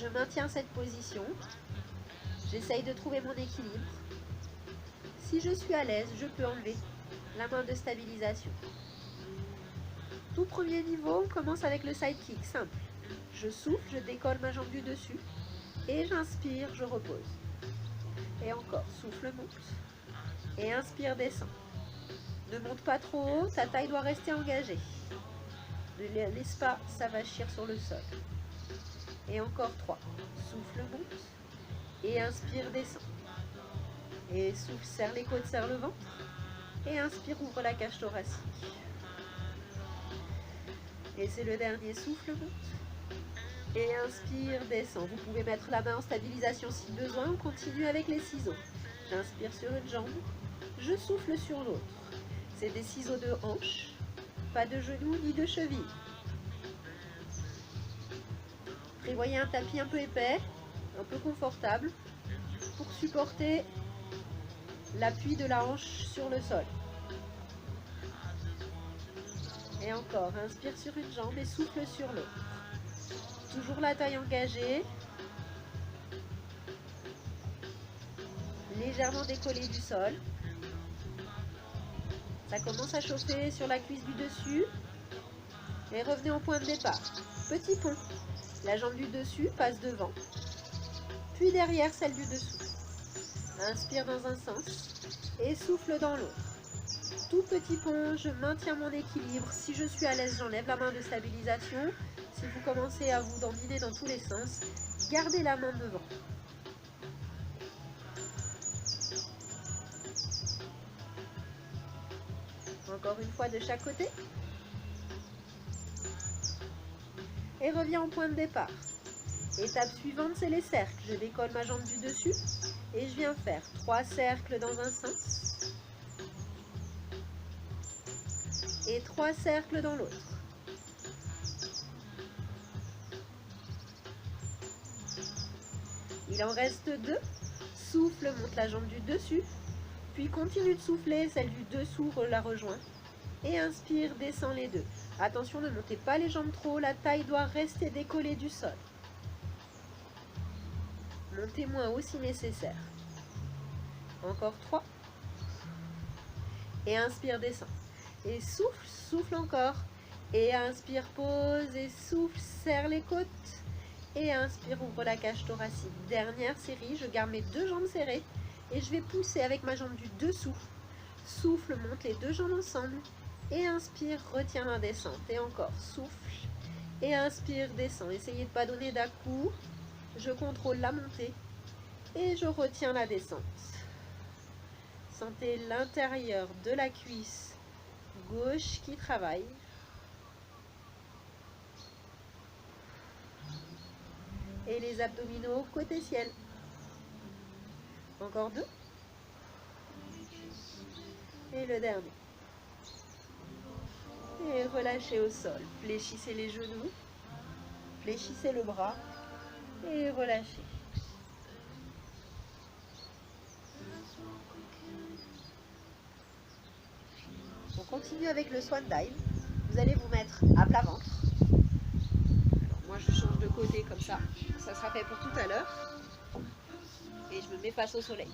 Je maintiens cette position. J'essaye de trouver mon équilibre. Si je suis à l'aise, je peux enlever la main de stabilisation. Tout premier niveau, on commence avec le side kick, simple. Je souffle, je décolle ma jambe du dessus et j'inspire, je repose. Et encore, souffle, monte et inspire, descend. Ne monte pas trop haut, ta taille doit rester engagée. Ne laisse pas s'avachir sur le sol. Et encore 3. Souffle, monte et inspire, descend. Et souffle, serre les côtes, serre le ventre. Et inspire, ouvre la cage thoracique. Et c'est le dernier, souffle, monte. Et inspire, descend. Vous pouvez mettre la main en stabilisation si besoin. On continue avec les ciseaux. J'inspire sur une jambe. Je souffle sur l'autre. C'est des ciseaux de hanche. Pas de genoux ni de cheville. Prévoyez un tapis un peu épais, un peu confortable, pour supporter l'appui de la hanche sur le sol. Et encore, inspire sur une jambe et souffle sur l'autre. Toujours la taille engagée. Légèrement décollée du sol. Ça commence à chauffer sur la cuisse du dessus. Et revenez au point de départ. Petit pont. La jambe du dessus passe devant. Puis derrière celle du dessous. Inspire dans un sens et souffle dans l'autre. Tout petit pont, je maintiens mon équilibre. Si je suis à l'aise, j'enlève la main de stabilisation. Si vous commencez à vous dandiner dans tous les sens, gardez la main devant. Encore une fois de chaque côté. Et reviens au point de départ. Étape suivante, c'est les cercles. Je décolle ma jambe du dessus et je viens faire 3 cercles dans un sens et 3 cercles dans l'autre. Il en reste 2. Souffle, monte la jambe du dessus, puis continue de souffler, celle du dessous la rejoint. Et inspire, descend les deux. Attention, ne montez pas les jambes trop haut, la taille doit rester décollée du sol. Montez moins haut si nécessaire. Encore 3. Et inspire, descend. Et souffle, souffle encore. Et inspire, pose et souffle, serre les côtes. Et inspire, ouvre la cage thoracique. Dernière série, je garde mes 2 jambes serrées. Et je vais pousser avec ma jambe du dessous. Souffle, monte les 2 jambes ensemble. Et inspire, retiens la descente. Et encore, souffle. Et inspire, descend. Essayez de ne pas donner d'à-coups. Je contrôle la montée. Et je retiens la descente. Sentez l'intérieur de la cuisse gauche qui travaille. Et les abdominaux côté ciel. Encore 2. Et le dernier. Et relâchez au sol. Fléchissez les genoux. Fléchissez le bras. Et relâchez. On continue avec le swan dive. Vous allez vous mettre à plat ventre. Alors moi je change de côté comme ça. Ça sera fait pour tout à l'heure. Et je me mets face au soleil.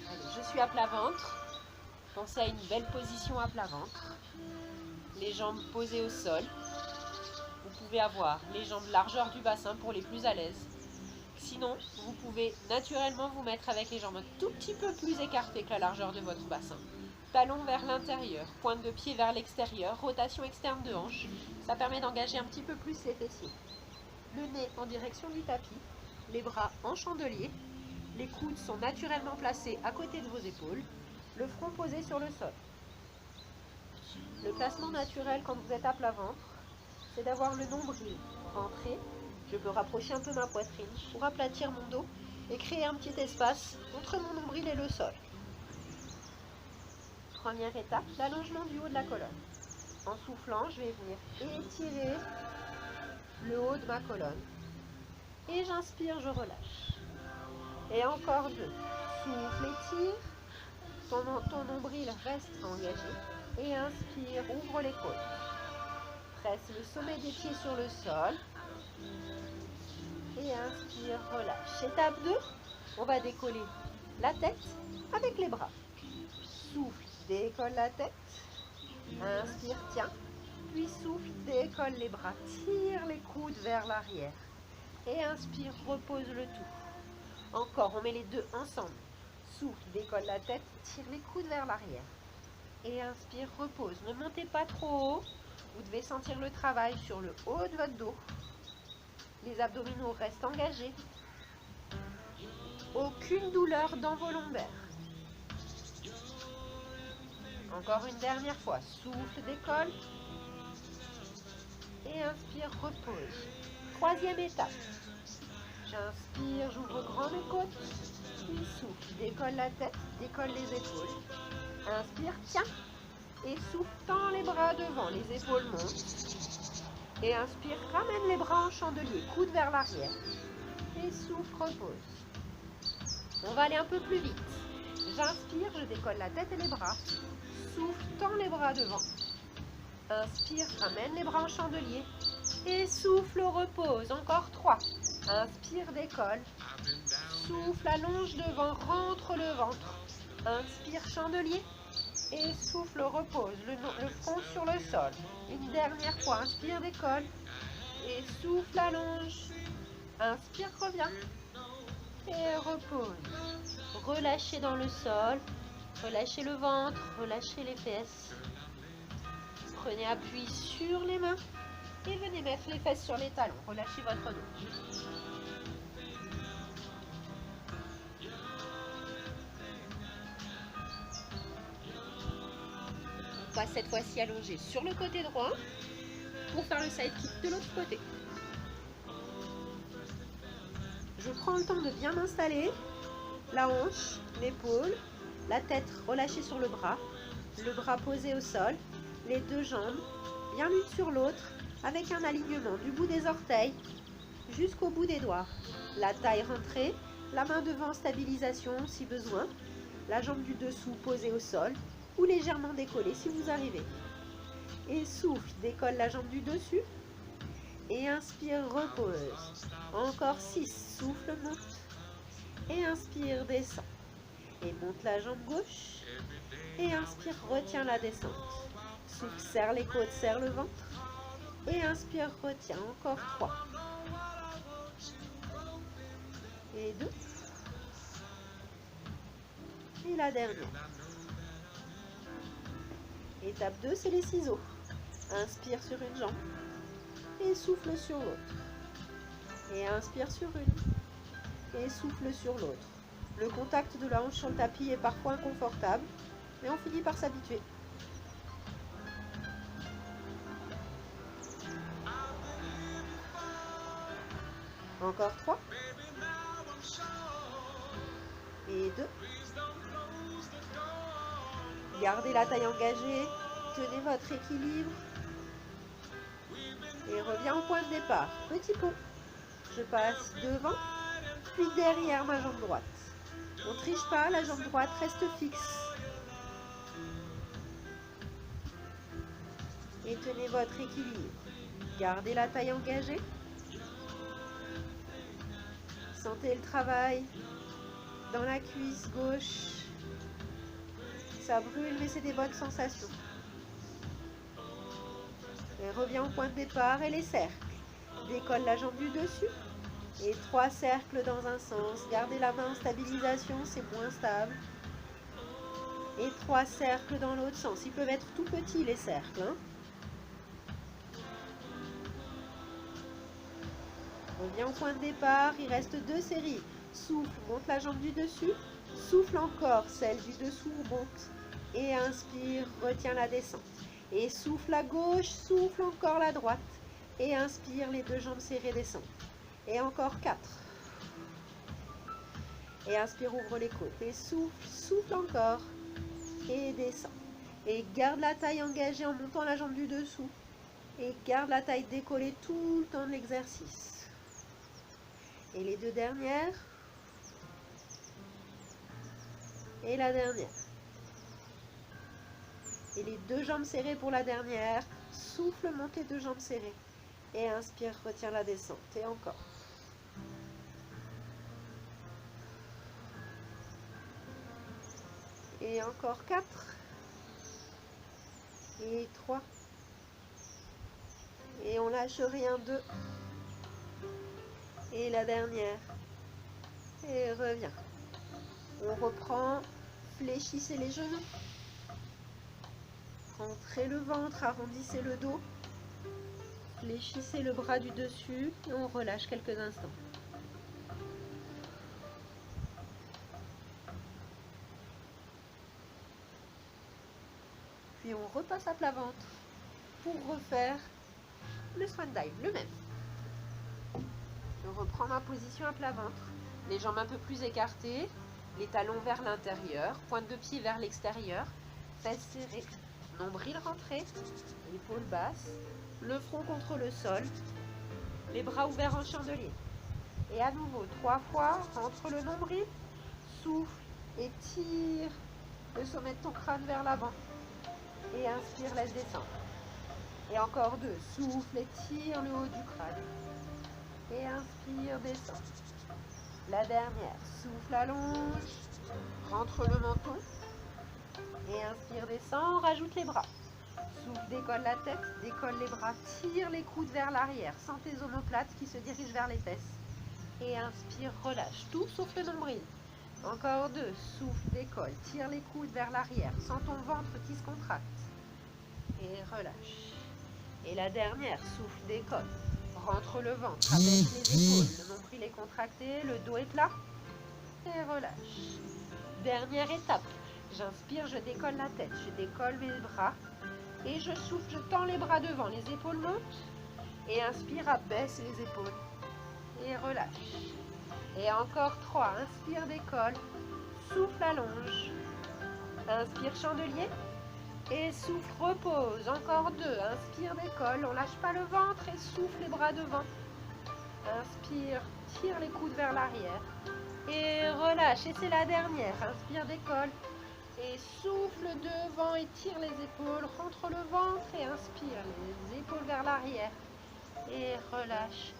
Allez, je suis à plat ventre. Pensez à une belle position à plat ventre. Les jambes posées au sol. Vous pouvez avoir les jambes largeur du bassin pour les plus à l'aise. Sinon, vous pouvez naturellement vous mettre avec les jambes un tout petit peu plus écartées que la largeur de votre bassin. Talons vers l'intérieur, pointe de pied vers l'extérieur, rotation externe de hanche. Ça permet d'engager un petit peu plus les fessiers. Le nez en direction du tapis, les bras en chandelier. Les coudes sont naturellement placés à côté de vos épaules. Le front posé sur le sol. Le placement naturel quand vous êtes à plat ventre, c'est d'avoir le nombril rentré. Je peux rapprocher un peu ma poitrine pour aplatir mon dos et créer un petit espace entre mon nombril et le sol. Première étape, l'allongement du haut de la colonne. En soufflant, je vais venir étirer le haut de ma colonne. Et j'inspire, je relâche. Et encore 2. Souffle, étire. Ton nombril reste engagé. Et inspire, ouvre les côtes. Presse le sommet des pieds sur le sol. inspire, relâche. Étape 2, on va décoller la tête avec les bras. Souffle, décolle la tête. Inspire, tiens. Puis souffle, décolle les bras. Tire les coudes vers l'arrière. Et inspire, repose le tout. Encore, on met les deux ensemble. Souffle, décolle la tête, tire les coudes vers l'arrière. Et inspire, repose. Ne montez pas trop haut. Vous devez sentir le travail sur le haut de votre dos. Les abdominaux restent engagés. Aucune douleur dans vos lombaires. Encore une dernière fois. Souffle, décolle. Et inspire, repose. Troisième étape. J'inspire, j'ouvre grand mes côtes. Puis souffle, décolle la tête, décolle les épaules. Inspire, tiens. Et souffle, tends les bras devant, les épaules montent. Et inspire, ramène les bras en chandelier, coude vers l'arrière. Et souffle, repose. On va aller un peu plus vite. J'inspire, je décolle la tête et les bras. Souffle, tends les bras devant. Inspire, ramène les bras en chandelier. Et souffle, repose. Encore 3. Inspire, décolle. Souffle, allonge devant, rentre le ventre. Inspire, chandelier. Et souffle, repose. Le front sur le sol. Une dernière fois. Inspire, décolle. Et souffle, allonge. Inspire, reviens. Et repose. Relâchez dans le sol. Relâchez le ventre. Relâchez les fesses. Prenez appui sur les mains. Et venez mettre les fesses sur les talons. Relâchez votre dos. On va cette fois-ci allonger sur le côté droit pour faire le side kick de l'autre côté. Je prends le temps de bien m'installer. La hanche, l'épaule, la tête relâchée sur le bras posé au sol, les deux jambes bien l'une sur l'autre avec un alignement du bout des orteils jusqu'au bout des doigts. La taille rentrée, la main devant, stabilisation si besoin, la jambe du dessous posée au sol ou légèrement décollée si vous arrivez. Et souffle, décolle la jambe du dessus. Et inspire, repose. Encore 6, souffle, monte. Et inspire, descend. Et monte la jambe gauche. Et inspire, retiens la descente. Souffle, serre les côtes, serre le ventre. Et inspire, retiens. Encore 3. Et 2. Et la dernière. Étape 2, c'est les ciseaux. Inspire sur une jambe. Et souffle sur l'autre. Et inspire sur une. Et souffle sur l'autre. Le contact de la hanche sur le tapis est parfois inconfortable, mais on finit par s'habituer. Encore 3. Et 2. Gardez la taille engagée. Tenez votre équilibre. Et reviens au point de départ. Petit pont. Je passe devant, puis derrière ma jambe droite. On ne triche pas, la jambe droite reste fixe. Et tenez votre équilibre. Gardez la taille engagée. Sentez le travail dans la cuisse gauche. Ça brûle, mais c'est des bonnes sensations. Et reviens au point de départ et les cercles. Décolle la jambe du dessus. Et 3 cercles dans un sens. Gardez la main en stabilisation, c'est moins stable. Et 3 cercles dans l'autre sens. Ils peuvent être tout petits les cercles. Reviens au point de départ. Il reste 2 séries. Souffle, monte la jambe du dessus. Souffle encore, celle du dessous monte. Et inspire, retiens la descente. Et souffle à gauche, souffle encore la droite. Et inspire, les 2 jambes serrées descendent. Et encore 4. Et inspire, ouvre les côtes. Et souffle, souffle encore. Et descend. Et garde la taille engagée en montant la jambe du dessous. Et garde la taille décollée tout le temps de l'exercice. Et les 2 dernières. Et la dernière. Et les 2 jambes serrées pour la dernière. Souffle, monte les 2 jambes serrées. Et inspire, retiens la descente. Et encore. Et encore 4. Et 3. Et on lâche rien, 2. Et la dernière. Et revient. On reprend. Fléchissez les genoux. Rentrez le ventre, arrondissez le dos. Fléchissez le bras du dessus et on relâche quelques instants. Puis on repasse à plat ventre pour refaire le swan dive, le même. Je reprends ma position à plat ventre, les jambes un peu plus écartées, les talons vers l'intérieur, pointe de pied vers l'extérieur, fesses serrées, nombril rentré, épaules basses, le front contre le sol, les bras ouverts en chandelier. Et à nouveau, 3 fois, rentre le nombril, souffle et tire le sommet de ton crâne vers l'avant. Et inspire, laisse descendre. Et encore 2, souffle et tire le haut du crâne. Et inspire, descend. La dernière, souffle, allonge, rentre le menton. Et inspire, descend, rajoute les bras. Souffle, décolle la tête, décolle les bras, tire les coudes vers l'arrière. Sens tes omoplates qui se dirigent vers les fesses. Et inspire, relâche tout sauf le nombril. Encore 2, souffle, décolle, tire les coudes vers l'arrière. Sens ton ventre qui se contracte. Et relâche. Et la dernière, souffle, décolle. Rentre le ventre, abaisse les épaules. Le nombril est contracté, le dos est plat. Et relâche. Dernière étape. J'inspire, je décolle la tête, je décolle mes bras. Et je souffle, je tends les bras devant, les épaules montent. Et inspire, abaisse les épaules. Et relâche. Et encore 3, inspire, décolle. Souffle, allonge. Inspire, chandelier. Et souffle, repose. Encore 2, inspire, décolle. On lâche pas le ventre et souffle les bras devant. Inspire, tire les coudes vers l'arrière. Et relâche. Et c'est la dernière. Inspire, décolle. Et souffle devant et tire les épaules. Rentre le ventre et inspire. Les épaules vers l'arrière. Et relâche.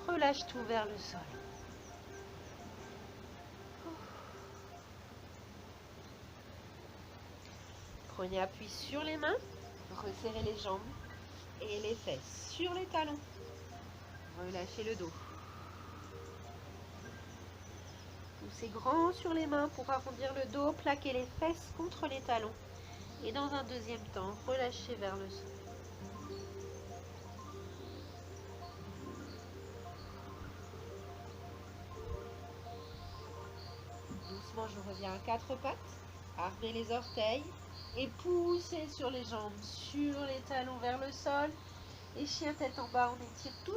Relâche tout vers le sol. Prenez appui sur les mains. Resserrez les jambes et les fesses sur les talons. Relâchez le dos. Poussez grand sur les mains pour arrondir le dos, plaquez les fesses contre les talons. Et dans un deuxième temps, relâchez vers le sol. Doucement, je reviens à 4 pattes. Armez les orteils et poussez sur les jambes, sur les talons vers le sol. Et chien tête en bas, on étire tout.